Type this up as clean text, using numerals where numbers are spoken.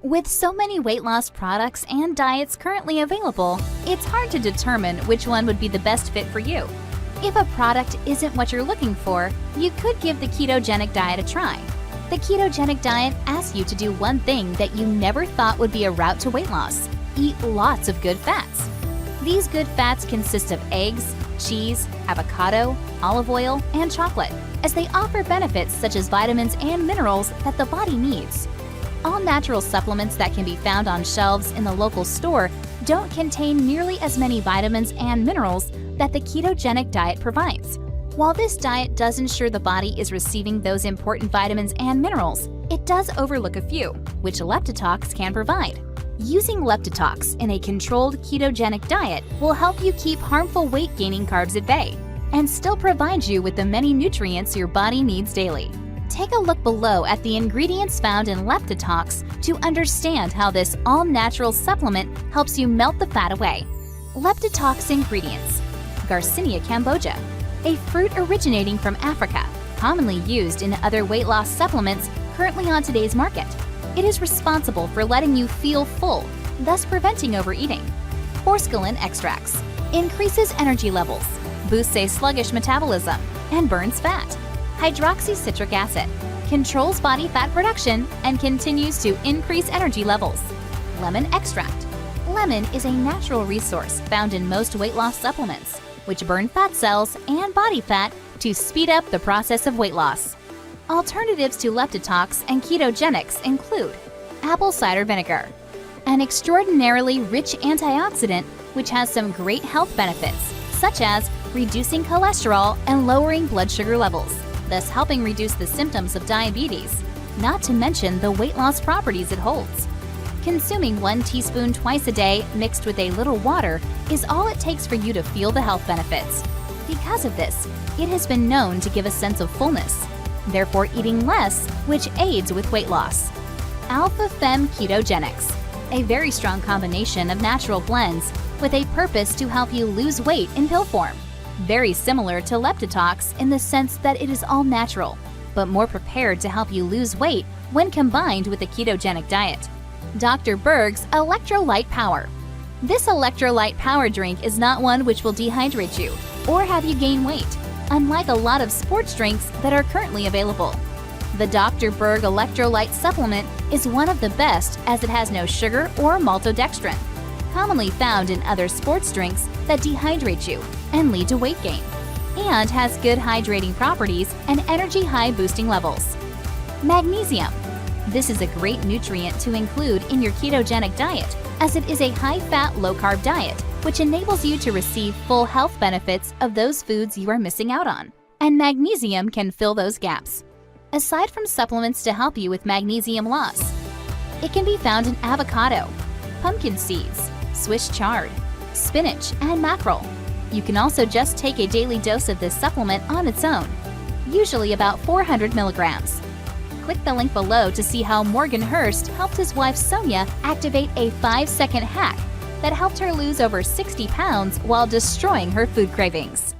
With so many weight loss products and diets currently available, it's hard to determine which one would be the best fit for you. If a product isn't what you're looking for, you could give the Ketogenic Diet a try. The Ketogenic Diet asks you to do one thing that you never thought would be a route to weight loss: eat lots of good fats. These good fats consist of eggs, cheese, avocado, olive oil, and chocolate, as they offer benefits such as vitamins and minerals that the body needs. All natural supplements that can be found on shelves in the local store don't contain nearly as many vitamins and minerals that the Ketogenic Diet provides. While this diet does ensure the body is receiving those important vitamins and minerals, it does overlook a few, which Leptitox can provide. Using Leptitox in a controlled ketogenic diet will help you keep harmful weight-gaining carbs at bay and still provide you with the many nutrients your body needs daily. Take a look below at the ingredients found in Leptitox to understand how this all-natural supplement helps you melt the fat away. Leptitox ingredients: Garcinia cambogia, a fruit originating from Africa, commonly used in other weight loss supplements currently on today's market. It is responsible for letting you feel full, thus preventing overeating. Forskolin extracts increases energy levels, boosts a sluggish metabolism, and burns fat. Hydroxycitric acid controls body fat production and continues to increase energy levels. Lemon extract. Lemon is a natural resource found in most weight loss supplements, which burn fat cells and body fat to speed up the process of weight loss. Alternatives to Leptitox and ketogenics include apple cider vinegar, an extraordinarily rich antioxidant which has some great health benefits, such as reducing cholesterol and lowering blood sugar levels, thus helping reduce the symptoms of diabetes, not to mention the weight loss properties it holds. Consuming 1 teaspoon twice a day mixed with a little water is all it takes for you to feel the health benefits. Because of this, it has been known to give a sense of fullness, therefore eating less, which aids with weight loss. Alpha Fem Ketogenics, a very strong combination of natural blends with a purpose to help you lose weight in pill form. Very similar to Leptitox in the sense that it is all natural, but more prepared to help you lose weight when combined with the ketogenic diet. Dr. Berg's Electrolyte Power. This electrolyte power drink is not one which will dehydrate you or have you gain weight, unlike a lot of sports drinks that are currently available. The Dr. Berg Electrolyte Supplement is one of the best as it has no sugar or maltodextrin, commonly found in other sports drinks that dehydrate you and lead to weight gain, and has good hydrating properties and energy high boosting levels. Magnesium. This is a great nutrient to include in your ketogenic diet, as it is a high-fat, low-carb diet, which enables you to receive full health benefits of those foods you are missing out on, and magnesium can fill those gaps. Aside from supplements to help you with magnesium loss, it can be found in avocado, pumpkin seeds, Swiss chard, spinach, and mackerel. You can also just take a daily dose of this supplement on its own, usually about 400 milligrams. Click the link below to see how Morgan Hurst helped his wife Sonia activate a 5-second hack that helped her lose over 60 pounds while destroying her food cravings.